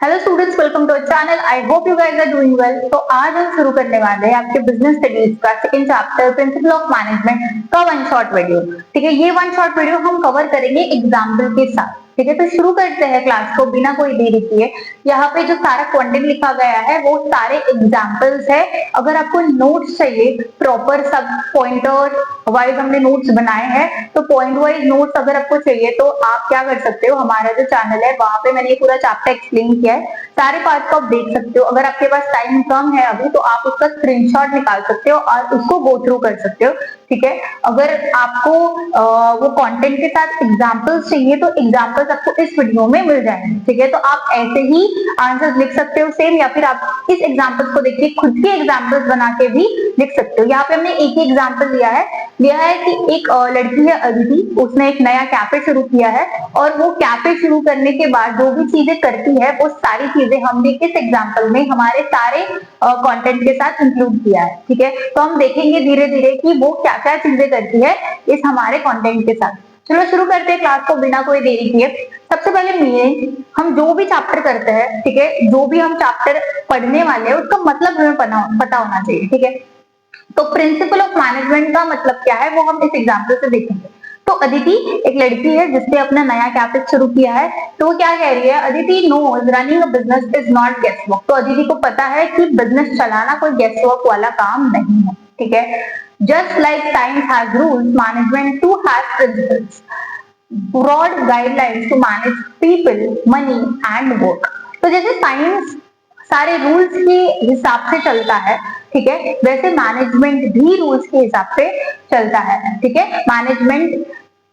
Hello students, welcome to channel. I hope you guys are doing well. तो आज हम शुरू करने वाले हैं आपके बिजनेस स्टडीज का second chapter principle of management का वन शॉट वीडियो। ठीक है, ये वन शॉट वीडियो हम कवर करेंगे एग्जाम्पल के साथ। ठीक है, तो शुरू करते हैं क्लास को बिना कोई देरी किए। यहाँ पे जो सारा कंटेंट लिखा गया है वो सारे एग्जाम्पल्स है। अगर आपको नोट्स चाहिए प्रॉपर सब पॉइंटर वाइज हमने नोट्स बनाए हैं, तो पॉइंट वाइज नोट्स अगर आपको चाहिए तो आप क्या कर सकते हो, हमारा जो चैनल है वहां पे मैंने ये पूरा चैप्टर एक्सप्लेन किया है, सारे पार्ट को आप देख सकते हो। अगर आपके पास टाइम कम है अभी तो आप उसका स्क्रीनशॉट निकाल सकते हो और उसको गो थ्रू कर सकते हो। ठीक है, अगर आपको वो कंटेंट के साथ एग्जांपल्स चाहिए तो एग्जांपल्स आपको इस वीडियो में मिल जाएंगे। ठीक है, तो आप ऐसे ही आंसर्स लिख सकते हो सेम, या फिर आप इस एग्जांपल्स को देखिए खुद के एग्जांपल्स बना के भी लिख सकते हो। यहाँ पे हमने एक ही एग्जांपल लिया है कि एक लड़की है अदिति, उसने एक नया कैफे शुरू किया है और वो कैफे शुरू करने के बाद जो भी चीजें करती है वो सारी चीजें हमने इस एग्जांपल में हमारे सारे कंटेंट के साथ इंक्लूड किया है। ठीक है, तो हम देखेंगे धीरे धीरे कि वो क्या क्या चीजें करती है इस हमारे कंटेंट के साथ। चलो शुरू करते हैं क्लास को बिना कोई देरी किए। सबसे पहले मीनिंग, हम जो भी चैप्टर करते हैं, ठीक है, जो भी हम चैप्टर पढ़ने वाले हैं उसका मतलब हमें पता होना चाहिए। ठीक है, तो प्रिंसिपल ऑफ मैनेजमेंट का मतलब क्या है वो हम इस एग्जांपल से देखेंगे। तो अदिति एक लड़की है जिसने अपना नया कैफे शुरू किया है। तो वो क्या कह रही है, Aditi knows running a business is not guess work. तो अदिति को पता है कि बिजनेस चलाना कोई गेस वर्क वाला काम नहीं है। ठीक है, just like science has rules, management too has principles, broad guidelines to manage people, money and work. तो जैसे साइंस सारे रूल्स के हिसाब से चलता है, ठीक है, वैसे मैनेजमेंट भी रूल्स के हिसाब से चलता है। ठीक है, मैनेजमेंट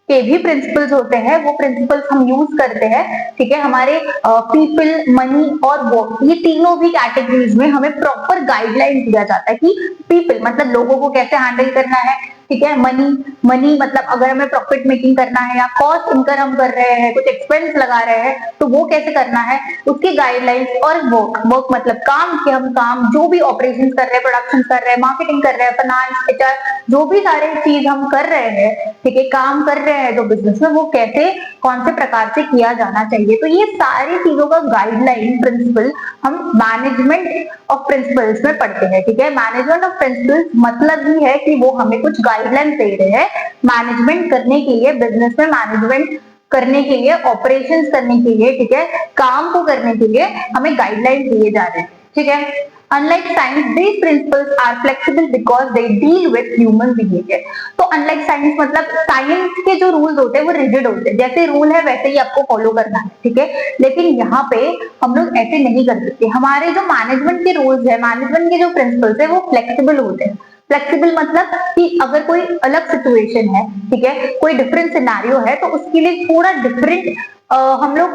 के भी प्रिंसिपल्स होते हैं, वो प्रिंसिपल्स हम यूज करते हैं। ठीक है, हमारे पीपल, मनी और वर्क, ये तीनों भी कैटेगरीज में हमें प्रॉपर गाइडलाइन दिया जाता है कि पीपल मतलब लोगों को कैसे हैंडल करना है। ठीक है, मनी मतलब अगर हमें प्रॉफिट मेकिंग करना है या कॉस्ट इनकर हम कर रहे हैं, कुछ एक्सपेंस लगा रहे हैं तो वो कैसे करना है, उसकी गाइडलाइंस। और वर्क मतलब काम कि हम काम जो भी ऑपरेशन कर रहे हैं, प्रोडक्शन कर रहे हैं, मार्केटिंग कर रहे हैं, फाइनेंस, एचआर, जो भी सारे चीज हम कर रहे हैं, ठीक है, काम कर रहे हैं जो बिजनेस में, वो कैसे कौन से प्रकार से किया जाना चाहिए। तो ये सारी चीजों का गाइडलाइन प्रिंसिपल हम मैनेजमेंट ऑफ प्रिंसिपल्स में पढ़ते हैं। ठीक है, मैनेजमेंट ऑफ प्रिंसिपल्स मतलब ही है कि वो हमें कुछ गाइडलाइन दे रहे हैं मैनेजमेंट करने के लिए, बिजनेस में मैनेजमेंट करने के लिए, ऑपरेशंस करने के लिए, ठीक है, काम को करने के लिए हमें गाइडलाइन दिए जा रहे हैं। ठीक है, Unlike science, these principles are flexible because they deal with human behavior. तो unlike science मतलब साइंस के जो रूल्स होते हैं वो रिजिड होते हैं, जैसे रूल है वैसे ही आपको फॉलो करना है। ठीक है, लेकिन यहाँ पे हम लोग ऐसे नहीं कर सकते। हमारे जो मैनेजमेंट के रूल्स है, मैनेजमेंट के जो प्रिंसिपल्स है वो फ्लेक्सिबल होते हैं। फ्लेक्सिबल मतलब कि अगर कोई अलग सिचुएशन है, ठीक है, कोई डिफरेंट सिनेरियो है, तो उसके लिए थोड़ा डिफरेंट हम लोग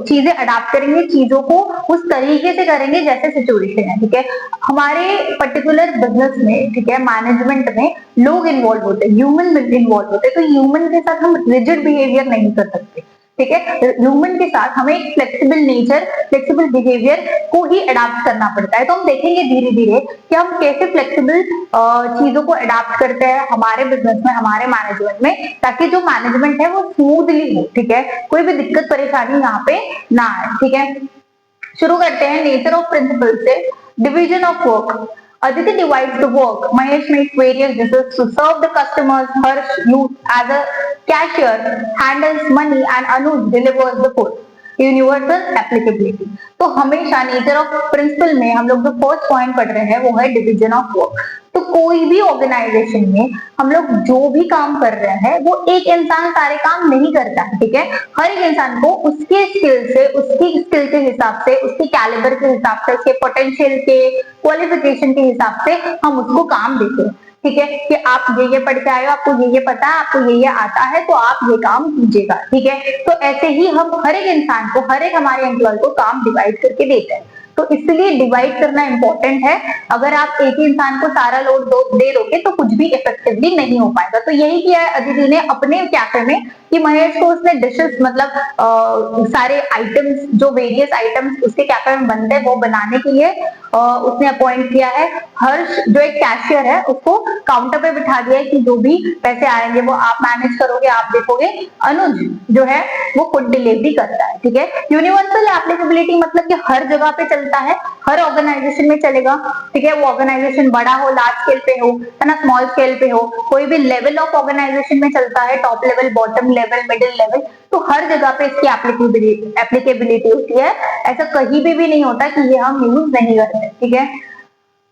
चीजें अडाप्ट करेंगे, चीजों को उस तरीके से करेंगे जैसे सिचुएशन है। ठीक है, हमारे पर्टिकुलर बिजनेस में, ठीक है, मैनेजमेंट में लोग इन्वॉल्व होते हैं, ह्यूमन इन्वॉल्व होते हैं, तो ह्यूमन के साथ हम रिजिड बिहेवियर नहीं कर सकते। ठीक है, ह्यूमन के साथ हमें एक फ्लेक्सिबल नेचर, फ्लेक्सिबल बिहेवियर को ही अडाप्ट करना पड़ता है। तो हम देखेंगे धीरे धीरे कि हम कैसे फ्लेक्सिबल चीजों को अडाप्ट करते हैं हमारे बिजनेस में, हमारे मैनेजमेंट में, ताकि जो मैनेजमेंट है वो स्मूथली हो। ठीक है, कोई भी दिक्कत परेशानी यहाँ पे ना आए। ठीक है, शुरू करते हैं नेचर ऑफ प्रिंसिपल से। Division of work, Aditi divides the work. Mahesh makes various dishes to serve the customers. Harsh used as a cashier, handles money, and Anuj delivers the food. Universal applicability. तो हमेशा nature of principal में हम लोग जो first point पढ़ रहे हैं वो है डिवीजन ऑफ वर्क। तो कोई भी ऑर्गेनाइजेशन में हम लोग जो भी काम कर रहे हैं वो एक इंसान सारे काम नहीं करता है। ठीक है, हर एक इंसान को उसके स्किल से, उसकी स्किल के हिसाब से, उसके कैलिबर के हिसाब से, उसके पोटेंशियल के, क्वालिफिकेशन के हिसाब से हम उसको काम देते हैं। ठीक है, कि आप ये पढ़ के आए हो, आपको ये पता है, आपको ये आता है, तो आप ये काम कीजिएगा। ठीक है, तो ऐसे ही हम हर एक इंसान को, हर एक हमारे एम्प्लॉय को काम डिवाइड करके देते हैं। तो इसलिए डिवाइड करना इंपॉर्टेंट है। अगर आप एक ही इंसान को सारा लोड दे दोगे तो कुछ भी इफेक्टिवली नहीं हो पाएगा। तो यही किया है अदिति ने अपने कैफे में, कि महेश को उसने डिशेस मतलब सारे आइटम्स जो वेरियस आइटम्स उसके कैफे में बनते हैं वो बनाने के लिए उसने अपॉइंट किया है। हर्ष जो एक कैशियर है उसको काउंटर पे बिठा दिया है कि जो भी पैसे आएंगे वो आप मैनेज करोगे, आप देखोगे। अनुज जो है वो फूड डिलीवरी करता है, ठीक है। यूनिवर्सल एप्लीकेबिलिटी मतलब कि हर जगह पे चलता है, हर ऑर्गेनाइजेशन में चलेगा, ठीक है। वो ऑर्गेनाइजेशन बड़ा हो, लार्ज स्केल पे हो, है ना, स्मॉल स्केल पे हो, कोई भी लेवल ऑफ ऑर्गेनाइजेशन में चलता है, top level, bottom level, middle level, तो हर जगह पे इसकी एप्लीकेबिलिटी होती है। ऐसा कहीं भी नहीं होता कि ये हम यूज नहीं करते, ठीक है।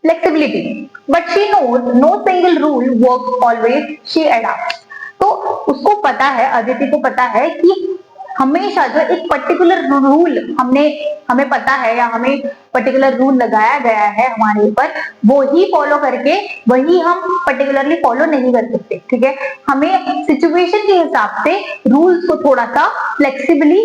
Flexibility, but she knows no single rule work always, she adopts. तो उसको पता है, अदिति को पता है कि हमेशा जो एक पर्टिकुलर रूल हमें पता है या हमें पर्टिकुलर रूल लगाया गया है हमारे ऊपर, वो ही फॉलो करके वही हम पर्टिकुलरली फॉलो नहीं कर सकते, ठीक है। हमें सिचुएशन के हिसाब से रूल्स को थोड़ा सा फ्लेक्सिबली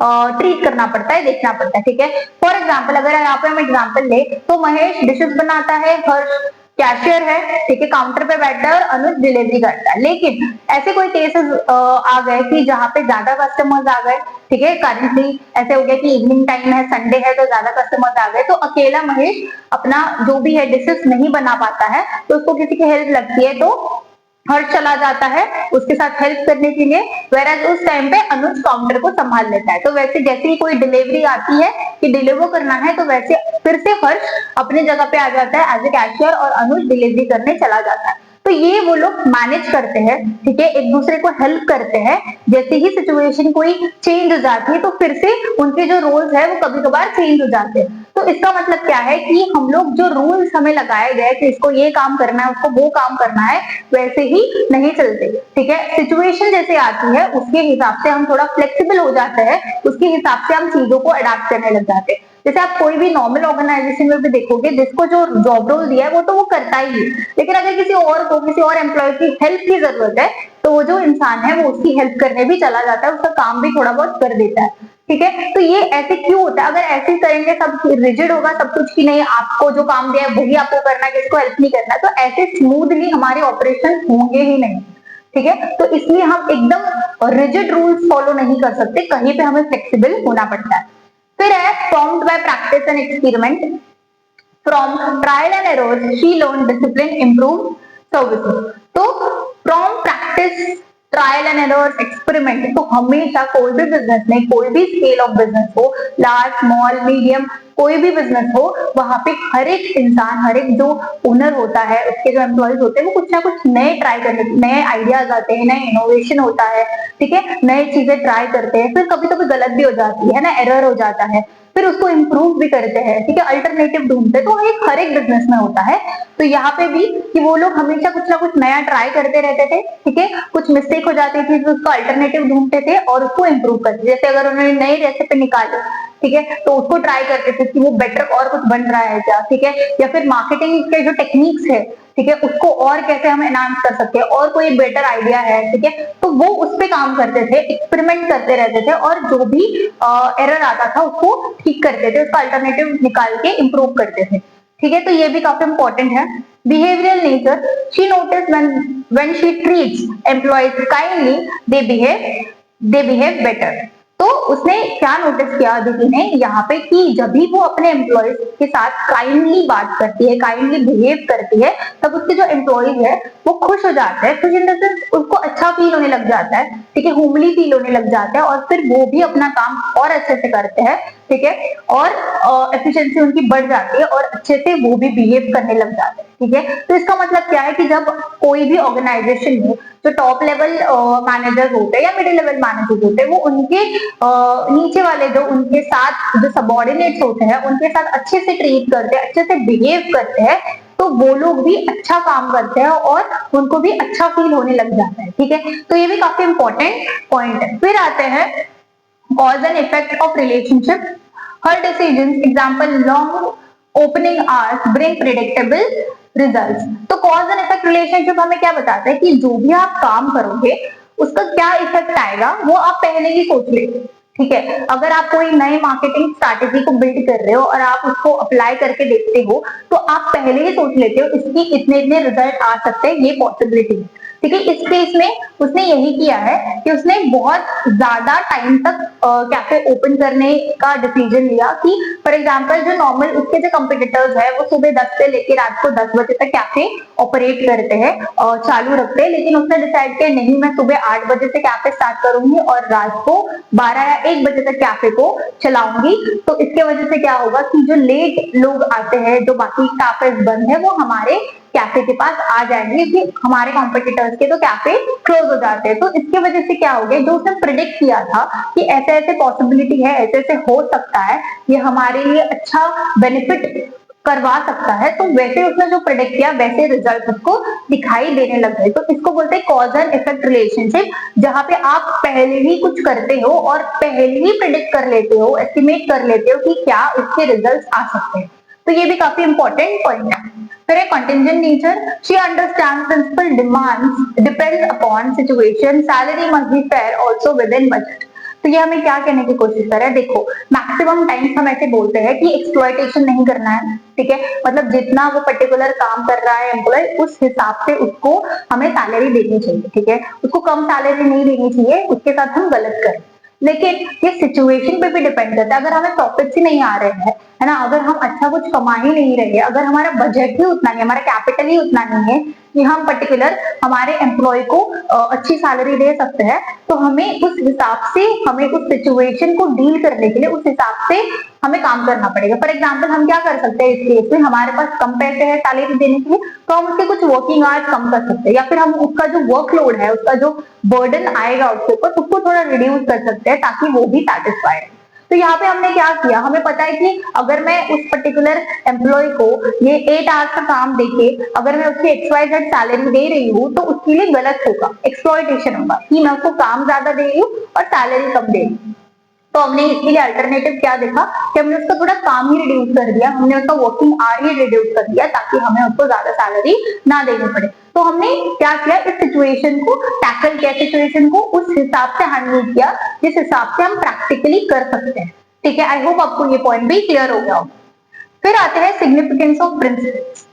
ट्रीट करना पड़ता है, देखना पड़ता है, ठीक है। फॉर एग्जाम्पल अगर यहाँ पे हम एग्जाम्पल ले तो महेश डिशेस बनाता है, हर्ष कैशियर है, ठीक है, काउंटर पे बैठता है और अनुज डिलीवरी करता है। लेकिन ऐसे कोई केसेस आ गए कि जहाँ पे ज्यादा कस्टमर्स आ गए, ठीक है, करेंटली ऐसे हो गया कि इवनिंग टाइम है, संडे है, तो ज्यादा कस्टमर्स आ गए, तो अकेला महेश अपना जो भी है डिशेस नहीं बना पाता है, तो उसको किसी की हेल्प लगती है, तो हर्ष चला जाता है उसके साथ हेल्प करने के लिए, वेराज उस टाइम पे अनुज काउंटर को संभाल लेता है। तो वैसे जैसे ही कोई डिलीवरी आती है कि डिलीवर करना है, तो वैसे फिर से हर्ष अपने जगह पे आ जाता है एज ए कैशियर और अनुज डिलीवरी करने चला जाता है। तो ये वो लोग मैनेज करते हैं, ठीक है, एक दूसरे को हेल्प करते हैं। जैसे ही सिचुएशन कोई चेंज हो जाती है तो फिर से उनके जो रोल्स है वो कभी कभार चेंज हो जाते हैं। तो इसका मतलब क्या है कि हम लोग जो रूल्स हमें लगाए गए कि इसको ये काम करना है, उसको वो काम करना है, वैसे ही नहीं चलते, ठीक है। सिचुएशन जैसे आती है उसके हिसाब से हम थोड़ा फ्लेक्सिबल हो जाते हैं, उसके हिसाब से हम चीजों को अडॉप्ट करने लग जाते हैं। जैसे आप कोई भी नॉर्मल ऑर्गेनाइजेशन में भी देखोगे, जिसको जो जॉब रोल दिया है वो तो वो करता ही है, लेकिन अगर किसी और को, किसी और एम्प्लॉय की हेल्प की जरूरत है, तो वो जो इंसान है वो उसकी हेल्प करने भी चला जाता है, उसका काम भी थोड़ा बहुत कर देता है, ठीक है। तो ये ऐसे क्यों होता है? अगर ऐसे करेंगे, सब रिजिड होगा सब कुछ कि नहीं आपको जो काम दिया है वही आपको करना है, किसको हेल्प नहीं करना है, तो ऐसे स्मूथली हमारे ऑपरेशन होंगे ही नहीं, ठीक है। तो इसलिए हम एकदम रिजिड रूल्स फॉलो नहीं कर सकते, कहीं पे हमें फ्लेक्सिबल होना पड़ता है। फिर है formed by practice and experiment, from trial and errors she learn discipline improve services. तो from practice, trial and errors, experiment, तो हमेशा कोई भी बिजनेस में, कोई भी स्केल ऑफ बिजनेस हो, लार्ज, स्मॉल, मीडियम, कोई भी बिजनेस हो, वहां पे हर एक इंसान, हर एक जो ओनर होता है, उसके जो एम्प्लॉयज होते हैं, वो कुछ ना कुछ नए ट्राई करते हैं, नए आइडियाज आते हैं, नए इनोवेशन होता है, ठीक है, नई चीजें ट्राई करते हैं। फिर कभी कभी गलत भी हो जाती है ना, एरर हो जाता है, फिर उसको इम्प्रूव भी करते हैं, ठीक है, अल्टरनेटिव ढूंढते हैं। तो एक हर एक बिजनेस में होता है। तो यहाँ पे भी कि वो लोग हमेशा कुछ ना कुछ नया ट्राई करते रहते थे, ठीक है, कुछ मिस्टेक हो जाती थी तो उसका अल्टरनेटिव ढूंढते थे और उसको इम्प्रूव करते। जैसे अगर उन्होंने नई रेसिपी निकाली, ठीक है, तो उसको ट्राई करते थे कि वो बेटर और कुछ बन रहा है क्या, ठीक है, या फिर मार्केटिंग के जो टेक्निक्स है, ठीक है, उसको और कैसे हम एनहांस कर सकते हैं, और कोई बेटर आइडिया है, ठीक है, तो वो उस पे काम करते थे, एक्सपेरिमेंट करते रहते थे, और जो भी एरर आता था उसको ठीक करते थे, उसका अल्टरनेटिव निकाल के इम्प्रूव करते थे, ठीक है। तो ये भी काफी इंपॉर्टेंट है। Behavioural nature, she notice when she treats employees kindly they behave better. तो उसने क्या नोटिस किया अदिति ने यहाँ पे कि जब भी वो अपने एम्प्लॉयज के साथ काइंडली बात करती है, काइंडली बिहेव करती है, तब उसके जो एम्प्लॉयज है वो खुश हो जाते हैं, खुश इन द सेंस उसको अच्छा फील होने लग जाता है, ठीक है, होमली फील होने लग जाता है, और फिर वो भी अपना काम और अच्छे से करते हैं, ठीक है, और एफिशिएंसी उनकी बढ़ जाती है और अच्छे से वो भी बिहेव करने लग जाते हैं, ठीक है। तो इसका मतलब क्या है कि जब कोई भी ऑर्गेनाइजेशन में जो टॉप लेवल मैनेजर होते हैं या मिडिल लेवल मैनेजर होते हैं, वो उनके नीचे वाले जो उनके साथ जो सबऑर्डिनेट्स होते हैं उनके साथ अच्छे से ट्रीट करते हैं, अच्छे से बिहेव करते हैं, तो वो लोग भी अच्छा काम करते हैं और उनको भी अच्छा फील होने लग जाता है, ठीक है। तो ये भी काफी इंपॉर्टेंट पॉइंट है। फिर आते हैं cause and effect of relationship, her decisions, example long opening hours bring predictable results। तो cause and effect relationship हमें क्या बताता है कि जो भी आप काम करोगे उसका क्या इफेक्ट आएगा वो आप पहले ही सोच लेते, ठीक है। अगर आप कोई नई मार्केटिंग स्ट्रैटेजी को बिल्ड कर रहे हो और आप उसको अप्लाई करके देखते हो, तो आप पहले ही सोच लेते हो इसकी इतने इतने रिजल्ट आ सकते हैं, ये पॉसिबिलिटी है। ठीक है। इस केस में उसने यही किया है कि उसने बहुत ज्यादा टाइम तक कैफे ओपन करने का डिसीजन लिया कि फॉर एग्जांपल जो नॉर्मल उसके जो कंपटीटर्स है वो सुबह 10 से लेकर रात को 10 बजे तक कैफे ऑपरेट करते हैं और चालू रखते हैं, लेकिन उसने डिसाइड किया नहीं, मैं सुबह 8 बजे से कैफे स्टार्ट करूंगी और रात को 12 या 1 बजे तक कैफे को चलाऊंगी। तो इसके वजह से क्या होगा कि जो लेट लोग आते हैं, जो बाकी कैफे बंद है, वो हमारे कैफे के पास आ जाएंगे क्योंकि हमारे कॉम्पिटिटर्स के तो कैफे क्लोज हो जाते हैं। तो इसके वजह से क्या हो गया, जो उसने प्रिडिक्ट किया था कि ऐसे ऐसे पॉसिबिलिटी है, ऐसे ऐसे हो सकता है, ये हमारे लिए अच्छा बेनिफिट करवा सकता है, तो वैसे उसने जो प्रिडिक्ट किया वैसे रिजल्ट उसको दिखाई देने लग गए। तो इसको बोलते हैं कॉज एंड इफेक्ट रिलेशनशिप, जहां पे आप पहले ही कुछ करते हो और पहले ही प्रिडिक्ट कर लेते हो, एस्टिमेट कर लेते हो कि क्या इसके रिजल्ट आ सकते हैं। तो ये भी काफी इंपॉर्टेंट पॉइंट है। फिर है contingent nature. She understands principal demands depends upon situation. Salary must be fair also within budget. तो ये हमें क्या कहने की कोशिश कर रहा है, देखो मैक्सिमम टाइम्स हम ऐसे बोलते हैं कि एक्सप्लॉयटेशन नहीं करना है, ठीक है, मतलब जितना वो पर्टिकुलर काम कर रहा है एम्प्लॉय उस हिसाब से उसको हमें सैलरी देनी चाहिए, ठीक है, उसको कम सैलरी नहीं देनी चाहिए, उसके साथ हम गलत करें। लेकिन ये सिचुएशन पे भी डिपेंड करता है, अगर हमें प्रॉफिट ही नहीं आ रहे हैं, है ना, अगर हम अच्छा कुछ कमा ही नहीं रहे हैं, अगर हमारा बजट ही उतना नहीं, हमारा कैपिटल ही उतना नहीं है कि हम पर्टिकुलर हमारे एम्प्लॉय को अच्छी सैलरी दे सकते हैं, तो हमें उस हिसाब से, हमें उस सिचुएशन को डील करने के लिए उस हिसाब से हमें काम करना पड़ेगा। फॉर एग्जाम्पल हम क्या कर सकते हैं इस केस में, हमारे पास कम पैसे है सैलरी देने के लिए, तो हम उसके कुछ वर्किंग आवर्स कम कर सकते हैं, या फिर हम उसका जो वर्कलोड है, उसका जो बर्डन आएगा उसके ऊपर, उसको थोड़ा रिड्यूस कर सकते हैं ताकि वो भी सेटिस्फाइड। तो यहाँ पे हमने क्या किया, हमें पता है कि अगर मैं उस पर्टिकुलर एम्प्लॉय को ये 8 आवर्स का काम देके अगर मैं उसकी XYZ सैलरी दे रही हूँ तो उसके लिए गलत होगा, एक्सप्लॉयटेशन होगा कि मैं उसको काम ज्यादा दे रही हूँ और सैलरी कम दे रही हूँ। तो हमने इसके लिए अल्टरनेटिव क्या देखा कि हमने उसका थोड़ा काम ही रिड्यूस कर दिया, हमने उसका वर्किंग आवर ही रिड्यूस कर दिया ताकि हमें उसको ज्यादा सैलरी ना देनी पड़े। तो हमने क्या किया, इस सिचुएशन को टैकल किया, सिचुएशन को उस हिसाब से हैंडल किया जिस हिसाब से हम प्रैक्टिकली कर सकते हैं, ठीक है। आई होप आपको ये पॉइंट भी क्लियर हो गया होगा। फिर आते हैं सिग्निफिकेंस ऑफ प्रिंसिपल्स।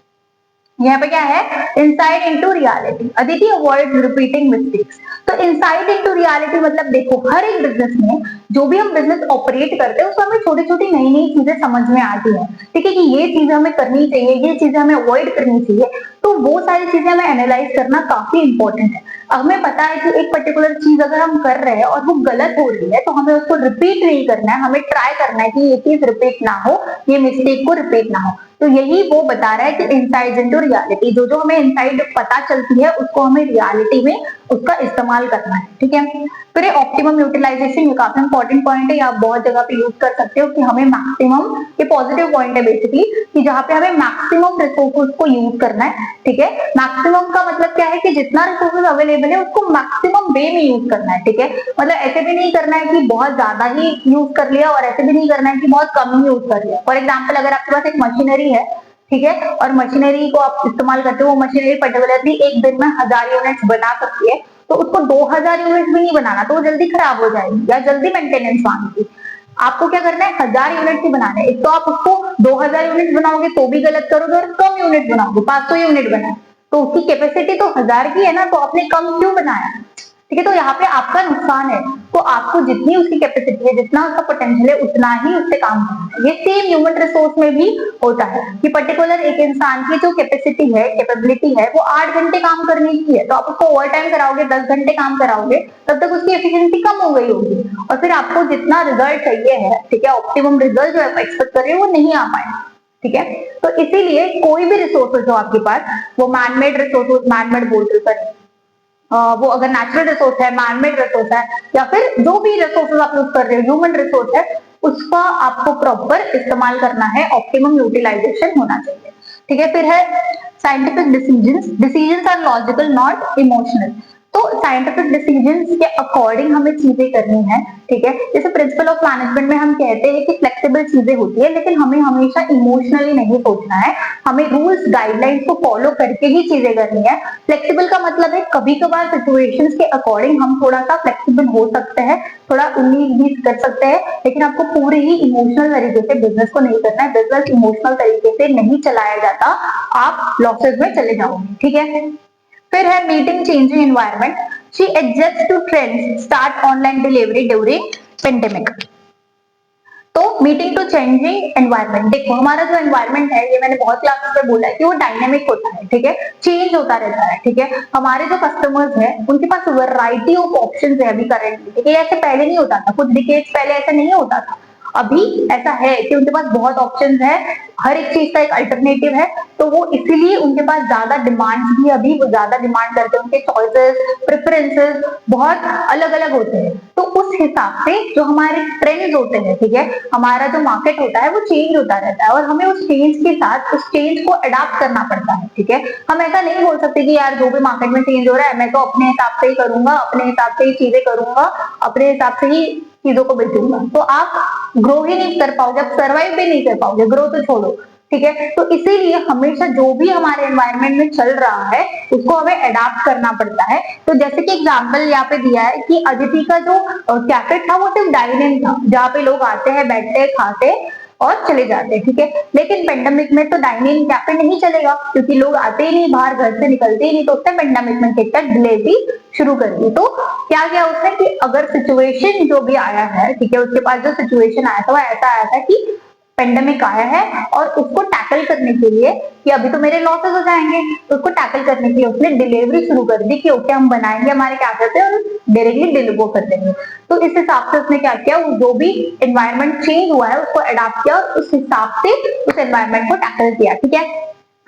यहाँ पे क्या है, insight into reality. Aditi avoid repeating mistakes. तो इंसाइट इनटू रियलिटी मतलब देखो हर एक बिजनेस में जो भी हम बिजनेस ऑपरेट करते हैं उसमें हमें छोटी छोटी नई नई चीजें समझ में आती है, ठीक है, कि ये चीजें हमें करनी चाहिए, ये चीजें हमें अवॉइड करनी चाहिए। तो वो सारी चीजें हमें एनालाइज करना काफी इंपॉर्टेंट है। हमें पता है कि एक पर्टिकुलर चीज अगर हम कर रहे हैं और वो गलत हो रही है तो हमें उसको रिपीट नहीं करना है, हमें ट्राई करना है कि ये चीज रिपीट ना हो, ये मिस्टेक को रिपीट ना हो। तो यही वो बता रहा है कि इनसाइट इनटू रियलिटी, जो जो हमें इनसाइट पता चलती है उसको हमें रियलिटी में उसका इस्तेमाल करना है, ठीक है। फिर ऑप्टिमम यूटिलाइजेशन, ये काफी इंपॉर्टेंट पॉइंट है, आप बहुत जगह पे यूज कर सकते हो कि हमें मैक्सिमम, ये पॉजिटिव पॉइंट है बेसिकली कि जहाँ पे हमें मैक्सिमम रिसोर्सेज को यूज करना है, ठीक है। मैक्सिमम का मतलब क्या है कि जितना रिसोर्सेज अवेलेबल है उसको मैक्सिमम वे में यूज करना है, ठीक है, मतलब ऐसे भी नहीं करना है कि बहुत ज्यादा ही यूज कर लिया और ऐसे भी नहीं करना है कि बहुत कम ही यूज कर लिया। फॉर एग्जाम्पल अगर आपके पास एक मशीनरी है, ठीक है, और मशीनरी को आप इस्तेमाल करते हो, वो मशीनरी पर्टिकुलरली एक दिन में 1000 यूनिट्स बना सकती है, तो उसको 2000 यूनिट्स भी नहीं बनाना, तो वो जल्दी खराब हो जाएगी या जल्दी मेंटेनेंस मांगेगी। आपको क्या करना है, 1000 यूनिट ही बनाना है। एक तो आप उसको 2000 यूनिट बनाओगे तो भी गलत करोगे और कम यूनिट बनाओगे, 500 यूनिट बनाए तो उसकी कैपेसिटी तो 1000 की है ना, तो आपने कम क्यों बनाया, ठीक है। तो यहाँ पे आपका नुकसान है, तो आपको जितनी उसकी कैपेसिटी है, जितना उसका पोटेंशियल है, उतना ही उससे काम करना है। ये सेम ह्यूमन रिसोर्स में भी होता है कि पर्टिकुलर एक इंसान की जो कैपेसिटी है, कैपेबिलिटी है, वो 8 घंटे काम करने की है, तो आप उसको ओवर टाइम कराओगे, 10 घंटे काम कराओगे, तब तक उसकी एफिशिएंसी कम हो गई होगी और फिर आपको जितना रिजल्ट चाहिए है, ठीक है, ऑप्टिमम रिजल्ट जो आप एक्सपेक्ट कर रहे हो वो नहीं आ पाएगा, ठीक है। तो इसीलिए कोई भी रिसोर्सेज हो आपके पास, वो मैनमेड रिसोर्सेज, मैनमेड बोलते हैं, वो अगर नेचुरल रिसोर्स है, मैनमेड रिसोर्स है, या फिर जो भी रिसोर्सेज आप यूज कर रहे हो, ह्यूमन रिसोर्स है, उसका आपको प्रॉपर इस्तेमाल करना है, ऑप्टिमम यूटिलाइजेशन होना चाहिए, ठीक है। फिर है scientific decisions. Decisions are logical not emotional. तो साइंटिफिक डिसीजंस के अकॉर्डिंग हमें चीजें करनी है, ठीक है। जैसे प्रिंसिपल ऑफ मैनेजमेंट में हम कहते हैं कि फ्लेक्सिबल चीजें होती है, लेकिन हमें हमेशा इमोशनली नहीं सोचना है, हमें रूल्स गाइडलाइंस को फॉलो करके ही चीजें करनी है। फ्लेक्सिबल का मतलब है कभी कभार सिचुएशंस के अकॉर्डिंग हम थोड़ा सा फ्लेक्सिबल हो सकते हैं, थोड़ा 19-20 कर सकते हैं, लेकिन आपको पूरे ही इमोशनल तरीके से बिजनेस को नहीं करना है। बिजनेस इमोशनल तरीके से नहीं चलाया जाता, आप लॉसेस में चले जाओगे, ठीक है। फिर है meeting changing environment, she adjust to trends, start online delivery during pandemic. तो मीटिंग टू चेंजिंग एनवायरनमेंट, देखो हमारा जो एनवायरनमेंट है, ये मैंने बहुत क्लासेस में बोला है कि वो डायनेमिक होता है, ठीक है, चेंज होता रहता है, ठीक है। हमारे जो कस्टमर्स हैं उनके पास वैरायटी ऑफ ऑप्शंस है अभी करेंटली, ठीक है, ऐसे पहले नहीं होता था, कुछ डिकेड्स पहले ऐसा नहीं होता था। अभी ऐसा है कि उनके पास बहुत ऑप्शंस है, हर एक चीज का एक अल्टरनेटिव है, तो वो इसीलिए उनके पास ज्यादा डिमांड्स भी, अभी वो ज्यादा डिमांड करते हैं, उनके चॉइसेस प्रेफरेंसेस बहुत अलग अलग होते हैं। तो उस हिसाब से जो हमारे ट्रेंड्स होते हैं, ठीक है, हमारा जो मार्केट होता है वो चेंज होता रहता है, और हमें उस चेंज के साथ उस चेंज को अडाप्ट करना पड़ता है, ठीक है। हम ऐसा नहीं बोल सकते कि यार जो भी मार्केट में चेंज हो रहा है मैं तो अपने हिसाब से ही करूंगा, अपने हिसाब से ही चीजें करूंगा, अपने हिसाब से ही चीजों को बेचूंगा, तो आप ग्रो ही नहीं कर पाओगे, आप सर्वाइव भी नहीं कर पाओगे, ग्रो तो छोड़ो, ठीक है। तो इसीलिए हमेशा जो भी हमारे एनवायरनमेंट में चल रहा है उसको हमें अडाप्ट करना पड़ता है। तो जैसे कि एग्जांपल यहाँ पे दिया है कि अदिति का जो कैफे था वो सिर्फ डाइनिंग था, जहाँ पे लोग आते हैं, बैठते हैं, खाते और चले जाते हैं, ठीक है। लेकिन पेंडेमिक में तो डाइनिंग कैफे नहीं चलेगा, क्योंकि लोग आते ही नहीं, बाहर घर से निकलते ही नहीं, तो उसने पेंडेमिक में क्या डिलीवरी शुरू कर दी। तो क्या किया उसने कि अगर सिचुएशन जो भी आया है, ठीक है, उसके पास जो सिचुएशन आया था वो ऐसा आया था कि पेंडेमिक आया है, और उसको टैकल करने के लिए कि अभी तो मेरे लॉसेस हो जाएंगे, तो उसको टैकल करने के लिए उसने डिलीवरी शुरू कर दी कि ओके हम बनाएंगे हमारे कैफे पे और डायरेक्टली डिलीवर कर देंगे। तो इस हिसाब से उसने क्या किया, जो भी एनवायरनमेंट चेंज हुआ है उसको अडॉप्ट किया और उस हिसाब से उस एनवायरनमेंट को टैकल किया, ठीक है।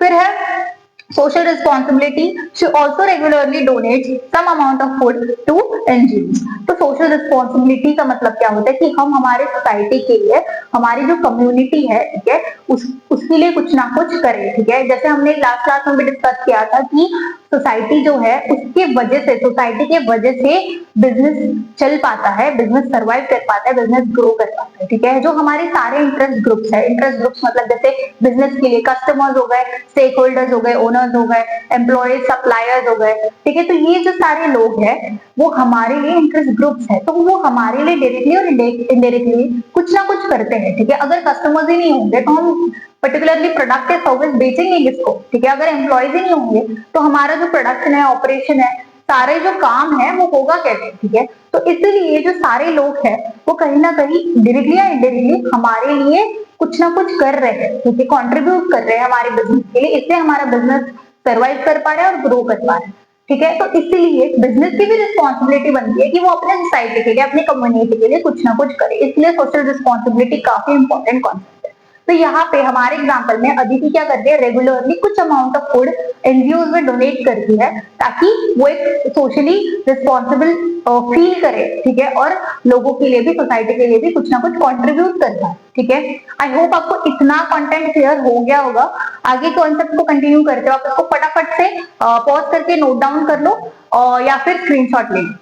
फिर है social responsibility, she also regularly donates some amount of food to NGOs। तो social responsibility का मतलब क्या होता है कि हम हमारे सोसाइटी के लिए, हमारी जो कम्युनिटी है, ठीक है, उसके लिए कुछ ना कुछ करें, ठीक है। जैसे हमने लास्ट क्लास में भी डिस्कस किया था कि सोसाइटी जो है उसके वजह से, सोसाइटी के वजह से बिजनेस चल पाता है, बिजनेस सर्वाइव कर पाता है, बिजनेस ग्रो कर पाता है, ठीक है। जो हमारे सारे इंटरेस्ट ग्रुप्स है, इंटरेस्ट ग्रुप्स मतलब जैसे बिजनेस के लिए कस्टमर्स हो गए, स्टेक होल्डर्स हो गए, ओनर्स हो गए, एम्प्लॉयज, सप्लायर्स हो गए, ठीक है। तो ये जो सारे लोग हैं वो हमारे लिए इंटरेस्ट ग्रुप्स है, तो वो हमारे लिए डायरेक्टली और इनडायरेक्टली कुछ ना कुछ करते हैं, ठीक है। अगर कस्टमर्स ही नहीं होंगे तो हम पर्टिकुलरली प्रोडक्ट या सर्विस बेचेंगे किसको, ठीक है। अगर एम्प्लॉयज ही नहीं होंगे तो हमारा जो प्रोडक्शन है, ऑपरेशन है, सारे जो काम है वो होगा कैसे, ठीक है। तो इसलिए जो सारे लोग हैं वो कहीं ना कहीं डायरेक्टली या इनडायरेक्टली हमारे लिए कुछ ना कुछ कर रहे हैं, ठीक है, कॉन्ट्रीब्यूट कर रहे हैं हमारे बिजनेस के लिए, इससे हमारा बिजनेस सर्वाइव कर पा रहा है और ग्रो कर पा रहा है, ठीक है। तो इसीलिए बिजनेस की भी रिस्पॉन्सिबिलिटी बनती है कि वो अपने सोसाइटी के लिए, अपनी कम्युनिटी के लिए कुछ ना कुछ करे, इसलिए सोशल रिस्पॉन्सिबिलिटी काफी इंपॉर्टेंट कॉन्सेप्ट है। तो यहाँ पे हमारे एग्जाम्पल में अदिति क्या करती है, रेगुलरली कुछ अमाउंट ऑफ फूड एनजीओ में डोनेट करती है, ताकि वो एक सोशली रिस्पॉन्सिबल फील करे, ठीक है, और लोगों के लिए भी, सोसाइटी के लिए भी कुछ ना कुछ कॉन्ट्रीब्यूट करता है, ठीक है। आई होप आपको इतना कंटेंट क्लियर हो गया होगा। आगे कॉन्सेप्ट को कंटिन्यू करते हो, आप इसको फटाफट से पॉज करके नोट डाउन कर लो और या फिर स्क्रीनशॉट ले लो।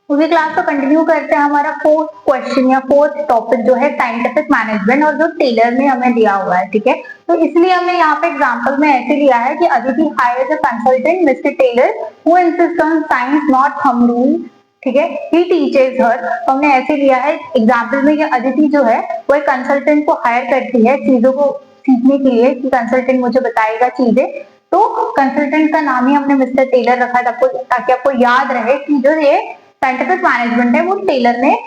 उसी क्लास को कंटिन्यू करते हैं। हमारा फोर्थ क्वेश्चन या फोर्थ टॉपिक जो है साइंटिफिक मैनेजमेंट, और जो टेलर ने हमें दिया हुआ है, ठीक है। तो इसलिए हमने यहाँ पे एग्जांपल में ऐसे लिया है कि Aditi hires a consultant mister Taylor who insist on science not thumb rule, ठीक है, ही टीचेस हर। तो हमने ऐसे लिया है एग्जाम्पल में कि अदिति जो है वो एक कंसल्टेंट को हायर करती है चीजों को सीखने के लिए, कि कंसल्टेंट मुझे बताएगा चीजें। तो कंसल्टेंट का नाम ही हमने मिस्टर टेलर रखा है ताकि आपको याद रहे कि जो ये साइंटिफिक मैनेजमेंट है वो टेलर ने